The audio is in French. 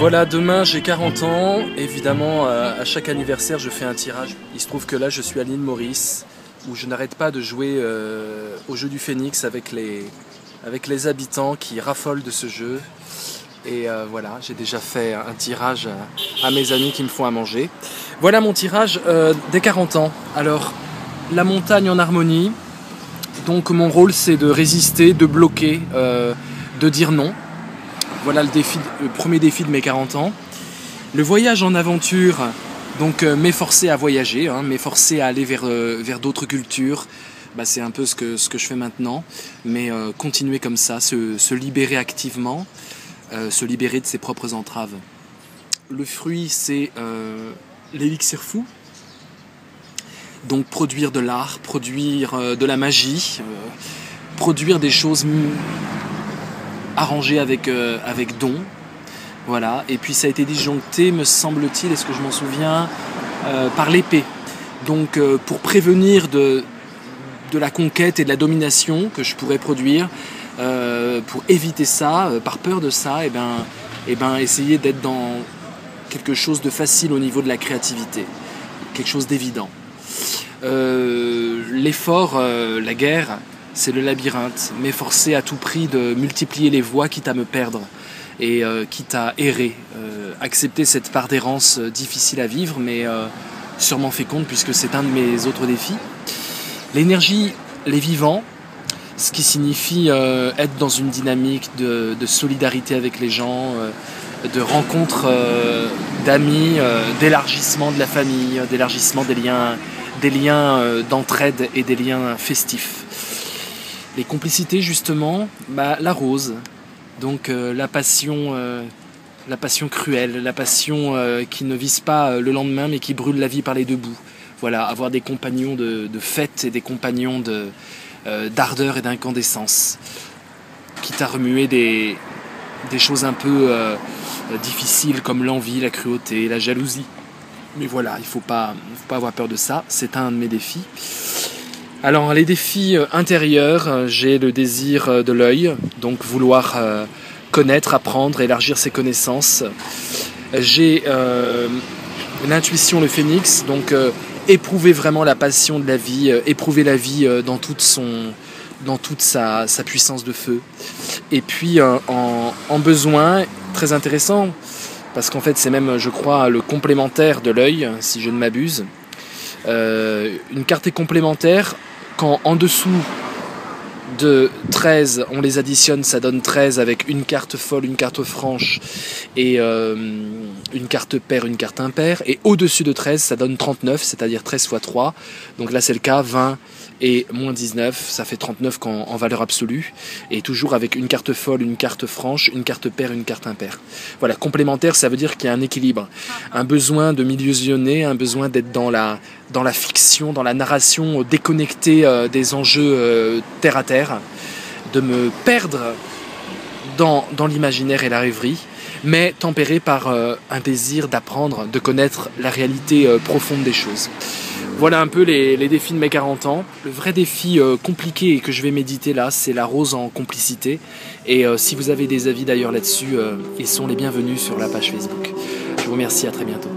Voilà, demain j'ai 40 ans, évidemment à chaque anniversaire je fais un tirage. Il se trouve que là je suis à l'île Maurice, où je n'arrête pas de jouer au jeu du Phénix avec les habitants qui raffolent de ce jeu. Et voilà, j'ai déjà fait un tirage à mes amis qui me font à manger. Voilà mon tirage des 40 ans. Alors, la montagne en harmonie, donc mon rôle c'est de résister, de bloquer, de dire non. Voilà le premier défi de mes 40 ans. Le voyage en aventure, donc m'efforcer à voyager, m'efforcer à aller vers d'autres cultures. Bah, c'est un peu ce que je fais maintenant, mais continuer comme ça, se libérer activement, se libérer de ses propres entraves. Le fruit, c'est l'élixir fou. Donc produire de l'art, produire de la magie, produire des choses arrangé avec don, voilà. Et puis ça a été disjoncté, me semble-t-il, est-ce que je m'en souviens, par l'épée. Donc pour prévenir de la conquête et de la domination que je pourrais produire, pour éviter ça, par peur de ça, et ben essayer d'être dans quelque chose de facile au niveau de la créativité, quelque chose d'évident. L'effort, la guerre, c'est le labyrinthe, m'efforcer à tout prix de multiplier les voies quitte à me perdre et quitte à errer, accepter cette part d'errance difficile à vivre mais sûrement féconde puisque c'est un de mes autres défis. L'énergie, les vivants, ce qui signifie être dans une dynamique de solidarité avec les gens, de rencontres d'amis, d'élargissement de la famille, d'élargissement des liens d'entraide et des liens festifs. Les complicités justement, la rose, donc la passion cruelle, la passion qui ne vise pas le lendemain mais qui brûle la vie par les deux bouts. Voilà, avoir des compagnons de fête et des compagnons d'ardeur et d'incandescence, quitte à remuer des choses un peu difficiles comme l'envie, la cruauté, la jalousie. Mais voilà, il faut pas avoir peur de ça, c'est un de mes défis. Alors les défis intérieurs, j'ai le désir de l'œil, donc vouloir connaître, apprendre, élargir ses connaissances. J'ai l'intuition, le phénix, donc éprouver vraiment la passion de la vie, éprouver la vie dans toute sa puissance de feu. Et puis en besoin, très intéressant, parce qu'en fait c'est même, je crois, le complémentaire de l'œil, si je ne m'abuse. Une carte est complémentaire quand en dessous de 13 on les additionne, ça donne 13 avec une carte folle, une carte franche et une carte paire, une carte impaire, et au-dessus de 13 ça donne 39, c'est-à-dire 13 fois 3, donc là c'est le cas, 20 et moins 19, ça fait 39 en valeur absolue, et toujours avec une carte folle, une carte franche, une carte paire, une carte impaire. Voilà, complémentaire, ça veut dire qu'il y a un équilibre, un besoin de m'illusionner, un besoin d'être dans la fiction, dans la narration, déconnectée des enjeux terre à terre, de me perdre dans l'imaginaire et la rêverie, mais tempéré par un désir d'apprendre, de connaître la réalité profonde des choses. Voilà un peu les défis de mes 40 ans. Le vrai défi compliqué et que je vais méditer là, c'est la rose en complicité. Et si vous avez des avis d'ailleurs là-dessus, ils sont les bienvenus sur la page Facebook. Je vous remercie, à très bientôt.